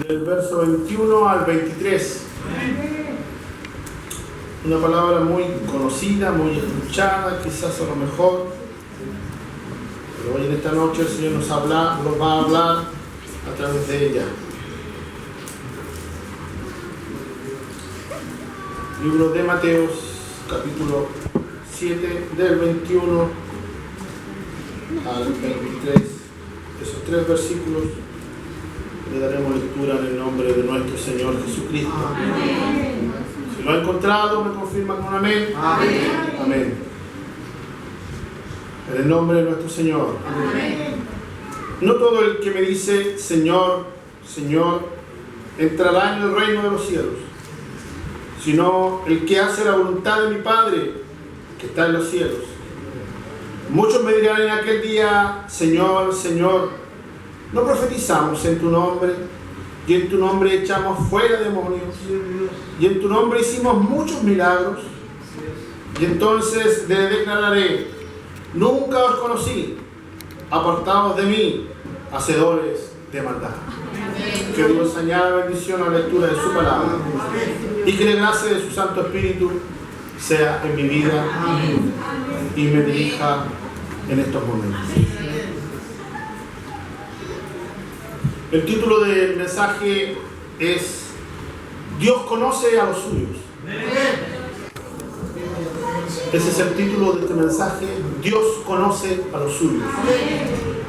del verso 21 al 23. Una palabra muy conocida, muy escuchada, quizás a lo mejor, pero hoy en esta noche el Señor nos va a hablar a través de ella. Libro de Mateos, capítulo 7, del 21 al 23. Esos 3 versículos le daremos lectura en el nombre de nuestro Señor Jesucristo. Amén. Si lo ha encontrado, me confirma con un amén. Amén. Amén. En el nombre de nuestro Señor. Amén. No todo el que me dice Señor, Señor, entrará en el reino de los cielos, sino el que hace la voluntad de mi Padre que está en los cielos. Muchos me dirán en aquel día, Señor, Señor, ¿no profetizamos en tu nombre? Y en tu nombre echamos fuera demonios. Y en tu nombre hicimos muchos milagros. Y entonces le declararé, nunca os conocí, apartados de mí, hacedores de maldad. Que Dios añada bendición a la lectura de su palabra. Y que la gracia de su Santo Espíritu sea en mi vida y me dirija en estos momentos. El título del mensaje es Dios conoce a los suyos. Ese es el título de este mensaje. Dios conoce a los suyos.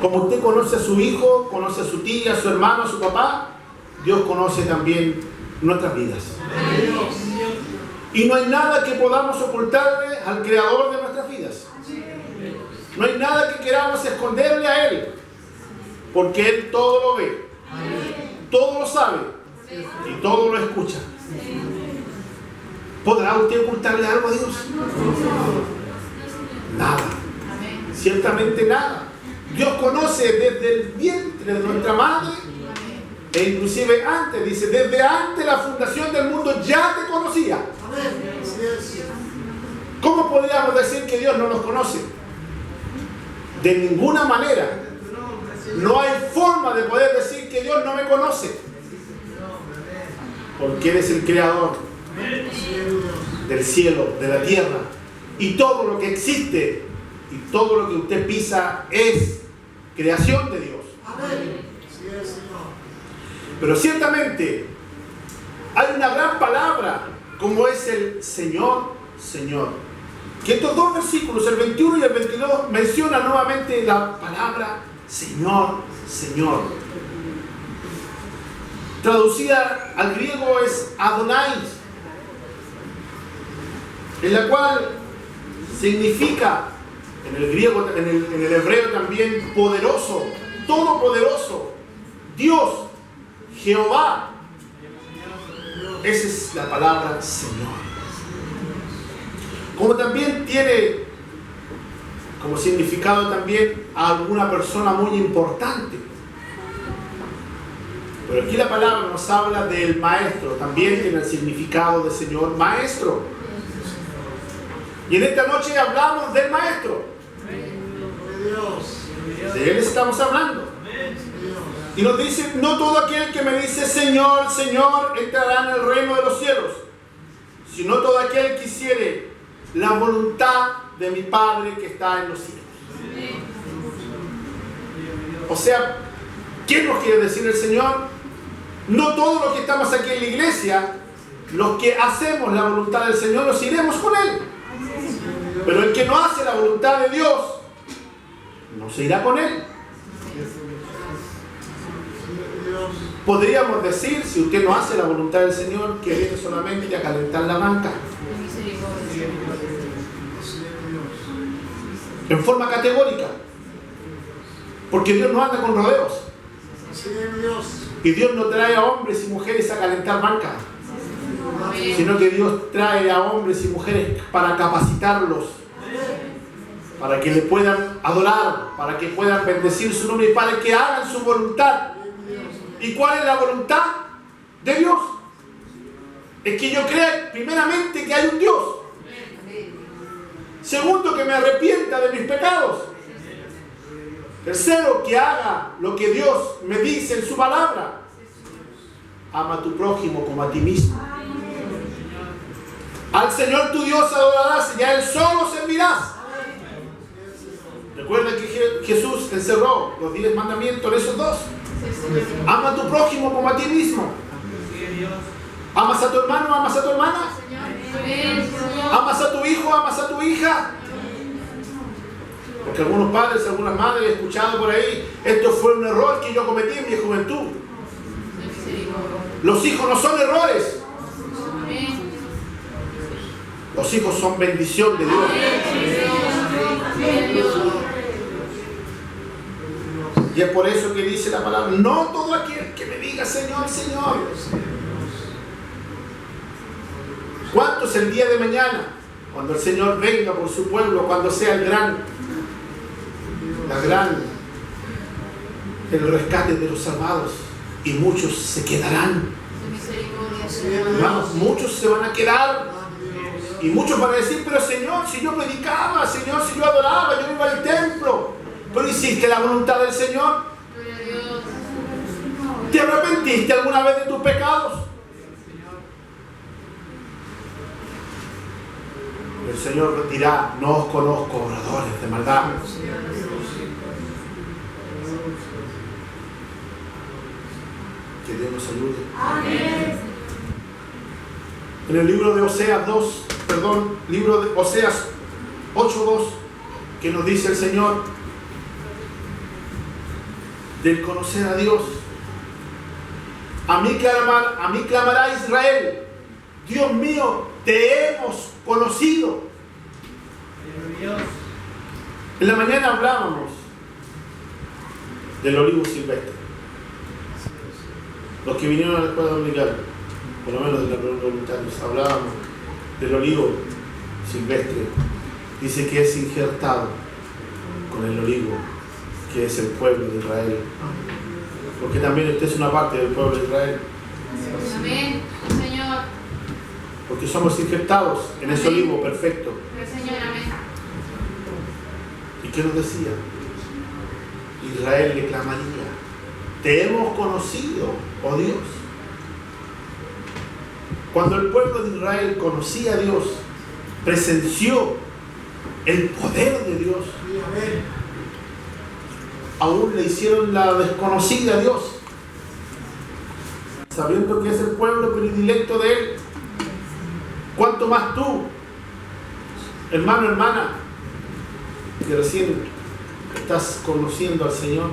Como usted conoce a su hijo, conoce a su tía, a su hermano, a su papá, Dios conoce también nuestras vidas. Y no hay nada que podamos ocultarle al Creador de nuestras vidas. No hay nada que queramos esconderle a Él, porque Él todo lo ve, todo lo sabe y todo lo escucha. ¿Podrá usted ocultarle algo a Dios? Nada. Ciertamente nada. Dios conoce desde el vientre de nuestra madre, e inclusive antes, dice, desde antes de la fundación del mundo ya te conocía. ¿Cómo podríamos decir que Dios no nos conoce? De ninguna manera. No hay forma de poder decir que Dios no me conoce, porque Él es el creador del cielo, de la tierra, y todo lo que existe y todo lo que usted pisa es creación de Dios. Pero ciertamente hay una gran palabra como es el Señor, Señor, que estos 2 versículos, el 21 y el 22, mencionan nuevamente la palabra Señor, Señor. Traducida al griego es Adonai, en la cual significa en el griego, en el hebreo también poderoso, todopoderoso, Dios, Jehová. Esa es la palabra Señor. Como también tiene como significado también a alguna persona muy importante. Pero aquí la palabra nos habla del maestro, también tiene el significado de Señor, maestro. Y en esta noche hablamos del maestro. De Él estamos hablando. Y nos dice, no todo aquel que me dice Señor, Señor, entrará en el reino de los cielos, sino todo aquel que hiciere la voluntad de mi Padre que está en los cielos. O sea, ¿qué nos quiere decir el Señor? No todos los que estamos aquí en la iglesia, los que hacemos la voluntad del Señor, nos iremos con Él. Pero el que no hace la voluntad de Dios, no se irá con Él. Podríamos decir, si usted no hace la voluntad del Señor, que viene solamente a calentar la banca. En forma categórica. Porque Dios no anda con rodeos. Y Dios no trae a hombres y mujeres a calentar banca, sino que Dios trae a hombres y mujeres para capacitarlos, para que le puedan adorar, para que puedan bendecir su nombre y para que hagan su voluntad. ¿Y cuál es la voluntad de Dios? Es que yo crea primeramente que hay un Dios. Segundo, que me arrepienta de mis pecados. Tercero, que haga lo que Dios me dice en su palabra. ama a tu prójimo como a ti mismo. Al Señor tu Dios adorarás y a Él solo servirás. Recuerda que Jesús encerró los 10 mandamientos en esos dos. Ama a tu prójimo como a ti mismo. ¿Amas a tu hermano? ¿Amas a tu hermana? ¿Amas a tu hijo? ¿Amas a tu hija? Porque algunos padres, algunas madres, he escuchado por ahí, esto fue un error que yo cometí en mi juventud. Los hijos no son errores. Los hijos son bendición de Dios. Y es por eso que dice la palabra, no todo aquel que me diga Señor, Señor. ¿Cuántos el día de mañana, cuando el Señor venga por su pueblo, cuando sea el rescate de los salvados, y muchos se quedarán? Hermanos, muchos se van a quedar. Y muchos van a decir, pero Señor, si yo predicaba, Señor, si yo adoraba, yo iba al templo, pero hiciste la voluntad del Señor. ¿Te arrepentiste alguna vez de tus pecados? El Señor dirá, no os conozco, obradores de maldad. Que Dios nos ayude. Amén. En el libro de Oseas 8:2, que nos dice el Señor, del conocer a Dios. A mí clamará Israel, Dios mío, te hemos conocido. En la mañana hablábamos del olivo silvestre. Los que vinieron a la escuela dominical, por lo menos de la pregunta voluntaria, hablábamos del olivo silvestre. Dice que es injertado con el olivo, que es el pueblo de Israel. Porque también usted es una parte del pueblo de Israel. Amén, Señor. Porque somos injertados en ese olivo perfecto. Señor, amén. ¿Y qué nos decía? Israel le clamaría, te hemos conocido, oh Dios. Cuando el pueblo de Israel conocía a Dios, presenció el poder de Dios, aún le hicieron la desconocida a Dios, sabiendo que es el pueblo predilecto de Él. ¿Cuánto más tú, hermano, hermana, que recién estás conociendo al Señor,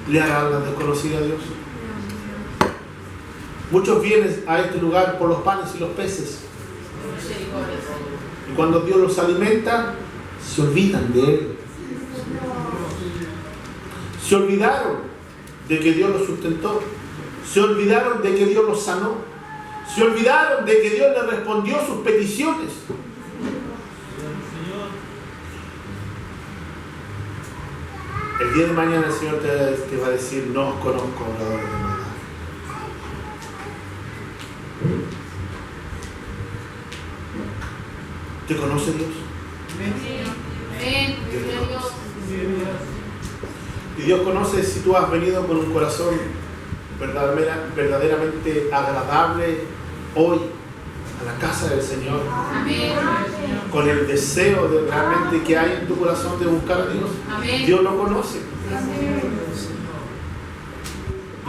le hará la desconocida a Dios? Muchos vienen a este lugar por los panes y los peces, y cuando Dios los alimenta, se olvidan de Él. Se olvidaron de que Dios los sustentó. Se olvidaron de que Dios los sanó. Se olvidaron de que Dios les respondió sus peticiones. El día de mañana el Señor te va a decir, no os conozco, obradores de maldad. ¿Te conoce Dios? Amén. Dios. Y Dios conoce si tú has venido con un corazón verdaderamente agradable hoy a la casa del Señor. Amén. Con el deseo de realmente que hay en tu corazón de buscar a Dios. Amén. Dios lo conoce.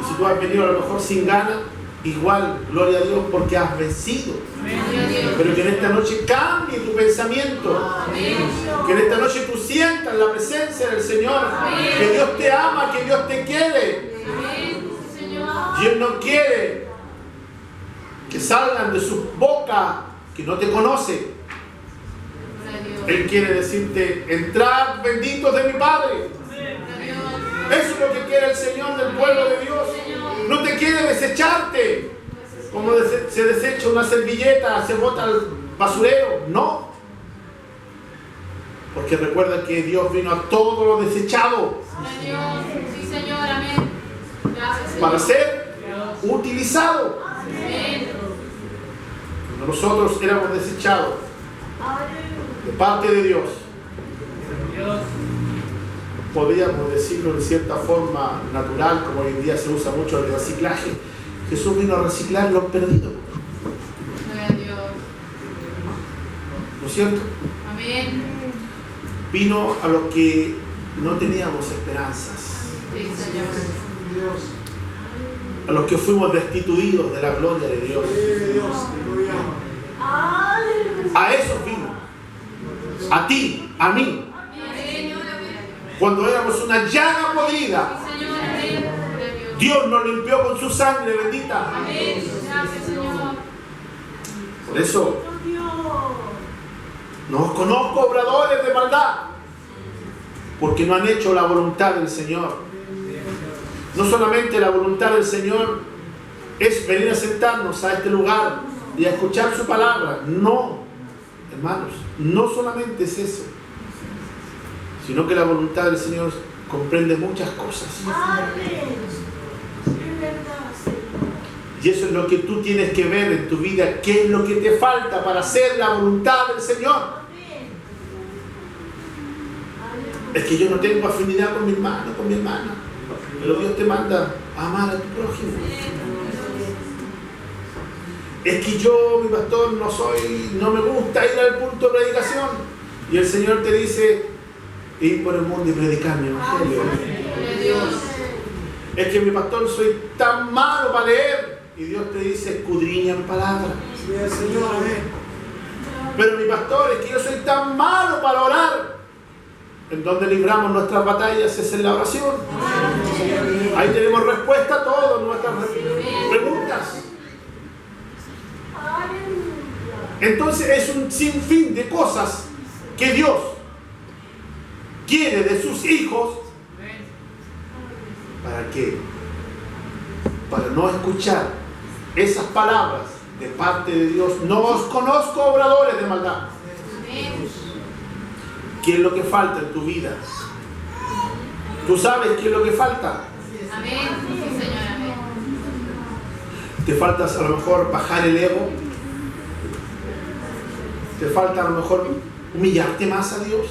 Y si tú has venido a lo mejor sin ganas, igual, gloria a Dios, porque has vencido. Amén. Pero que en esta noche cambie tu pensamiento. Amén. Que en esta noche tú sientas la presencia del Señor. Amén. Que Dios te ama, que Dios te quiere. Amén, Señor. Y Él no quiere que salgan de su boca que no te conoce. Él quiere decirte, entrad benditos de mi Padre. Eso es lo que quiere el Señor del pueblo de Dios. No te quiere desecharte como se desecha una servilleta, se bota al basurero. No. Porque recuerda que Dios vino a todo lo desechado Sí, Señor, amén. Gracias, Señor. para ser utilizado. Amén. Cuando nosotros éramos desechados de parte de Dios, podríamos decirlo de cierta forma natural, como hoy en día se usa mucho el reciclaje. Jesús vino a reciclar los perdidos. Gloria a Dios. ¿No es cierto? Amén. Vino a los que no teníamos esperanzas, Sí, Señor. a los que fuimos destituidos de la gloria de Dios. A esos vino, a ti, a mí, Amén. cuando éramos una llaga podrida. Sí, Señor. Amén. Gloria a Dios. Dios nos limpió con su sangre bendita. Amén. Gracias, Señor. Por eso no os conozco obradores de maldad, porque no han hecho la voluntad del Señor. No solamente la voluntad del Señor es venir a sentarnos a este lugar y a escuchar su palabra. No, hermanos, no solamente es eso, sino que la voluntad del Señor comprende muchas cosas. Y eso es lo que tú tienes que ver en tu vida. ¿Qué es lo que te falta para hacer la voluntad del Señor? Es que yo no tengo afinidad con mi hermano, con mi hermana. Pero Dios te manda a amar a tu prójimo. Es que yo, mi pastor, no me gusta ir al punto de predicación. Y el Señor te dice, ir por el mundo y predicar mi evangelio. Gloria a Dios. Es que mi pastor, soy tan malo para leer. Y Dios te dice, escudriña mi palabra. Pero mi pastor, es que yo soy tan malo para orar. En donde libramos nuestras batallas es en la oración. Ahí tenemos respuesta a todas nuestras preguntas. Entonces es un sinfín de cosas que Dios quiere de sus hijos. ¿Para qué? Para no escuchar esas palabras de parte de Dios. No os conozco obradores de maldad. ¿Qué es lo que falta en tu vida? ¿Tú sabes qué es lo que falta? Amén. Sí, Señor. Amén. ¿Te falta a lo mejor bajar el ego? ¿Te falta a lo mejor humillarte más a Dios?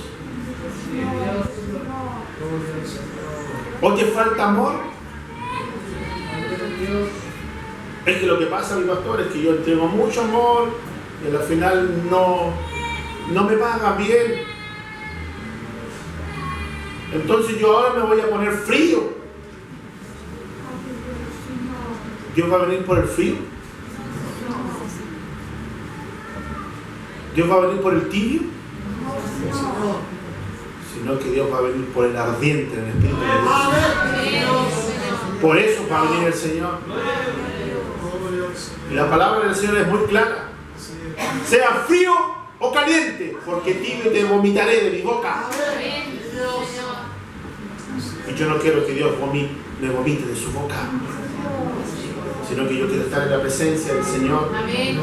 ¿O te falta amor? Es que lo que pasa, mi pastor, es que yo entrego mucho amor y al final no me pagan bien. Entonces yo ahora me voy a poner frío. ¿Dios va a venir por el frío? ¿Dios va a venir por el tibio? Sino que Dios va a venir por el ardiente en el Espíritu de Dios. Por eso va a venir el Señor. Y la palabra del Señor es muy clara. Sea frío o caliente, porque tibio te vomitaré de mi boca. Y yo no quiero que Dios me vomite de su boca, sino que yo quiero estar en la presencia del Señor. Amén.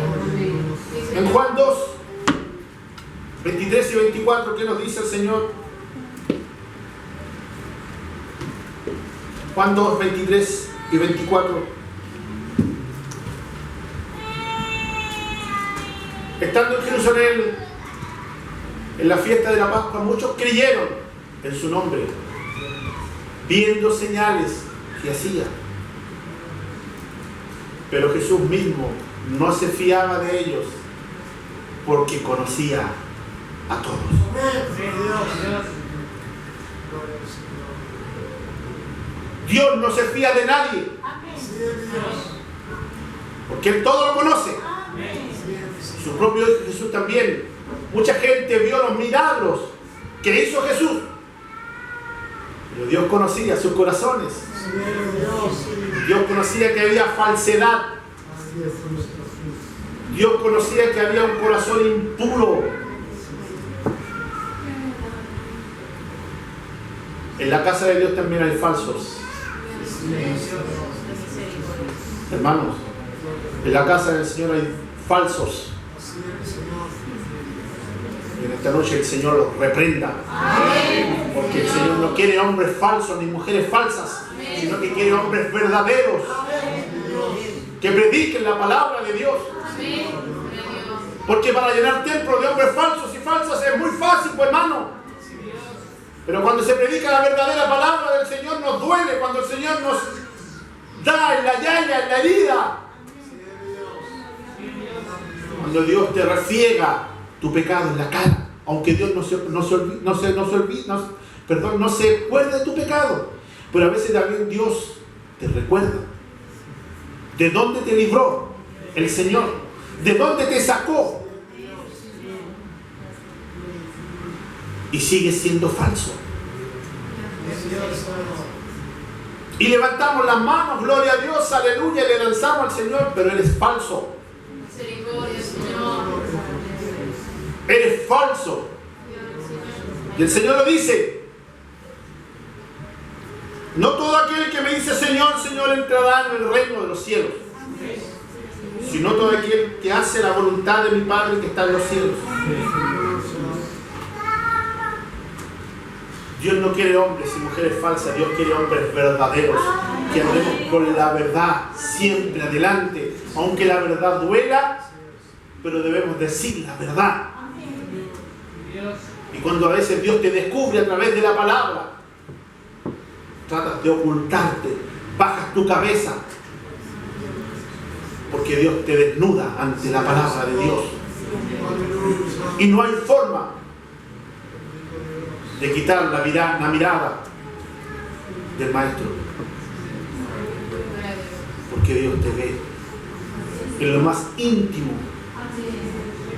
En Juan 2, 23 y 24, ¿qué nos dice el Señor? Juan 2, 23 y 24. Estando en Jerusalén, en la fiesta de la Pascua, muchos creyeron en su nombre, viendo señales que hacía. Pero Jesús mismo no se fiaba de ellos, porque conocía a todos. Dios no se fía de nadie, porque Él todo lo conoce. Su propio Hijo Jesús también. Mucha gente vio los milagros que hizo Jesús, pero Dios conocía sus corazones. Dios conocía que había falsedad. Dios conocía que había un corazón impuro. En la casa de Dios también hay falsos. Hermanos, en la casa del Señor hay falsos. Y en esta noche el Señor los reprenda. Porque el Señor no quiere hombres falsos ni mujeres falsas, sino que quiere hombres verdaderos que prediquen la palabra de Dios. Porque para llenar templos de hombres falsos y falsas es muy fácil, pues, hermano. Pero cuando se predica la verdadera palabra del Señor nos duele, cuando el Señor nos da en la llaga, en la herida. Cuando Dios te refiega tu pecado en la cara, aunque Dios no se acuerde de tu pecado, pero a veces también Dios te recuerda de dónde te libró el Señor, de dónde te sacó. Y sigue siendo falso. Y levantamos las manos, gloria a Dios, aleluya, y le lanzamos al Señor, pero eres falso. Misericordia, Señor. Eres falso. Y el Señor lo dice: no todo aquel que me dice Señor, Señor entrará en el reino de los cielos, sino todo aquel que hace la voluntad de mi Padre que está en los cielos. Dios no quiere hombres y mujeres falsas, Dios quiere hombres verdaderos, que andemos con la verdad siempre adelante, aunque la verdad duela, pero debemos decir la verdad. Y cuando a veces Dios te descubre a través de la palabra, tratas de ocultarte, bajas tu cabeza, porque Dios te desnuda ante la palabra de Dios. Y no hay forma de quitar la mirada del Maestro, porque Dios te ve en lo más íntimo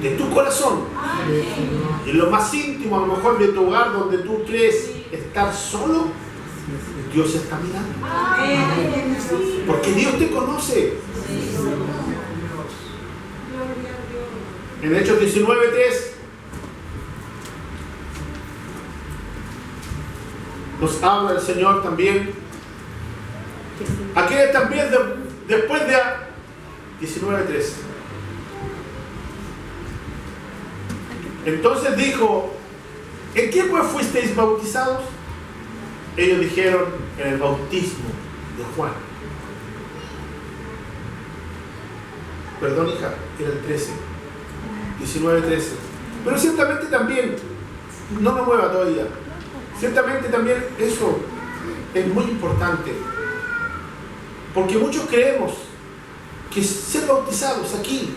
de tu corazón, y en lo más íntimo a lo mejor de tu hogar, donde tú crees estar solo. Dios está mirando, porque Dios te conoce. En Hechos 19:3 nos habla el Señor también. Aquí también después de 19:3. Entonces dijo: ¿en qué pues fuisteis bautizados? Ellos dijeron: en el bautismo de Juan. Perdón, hija, era el 13. 19:13. Pero ciertamente también, no me mueva todavía. Ciertamente también eso es muy importante, porque muchos creemos que ser bautizados aquí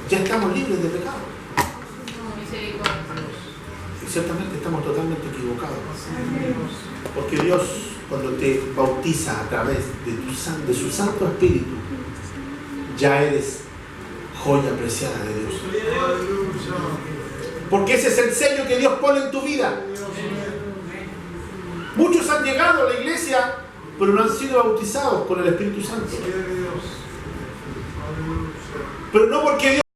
ya estamos libres de pecado. Y ciertamente estamos totalmente equivocados, porque Dios, cuando te bautiza a través de su Santo Espíritu, ya eres joya preciada de Dios. Porque ese es el sello que Dios pone en tu vida. Muchos han llegado a la iglesia, pero no han sido bautizados con el Espíritu Santo. Pero no porque Dios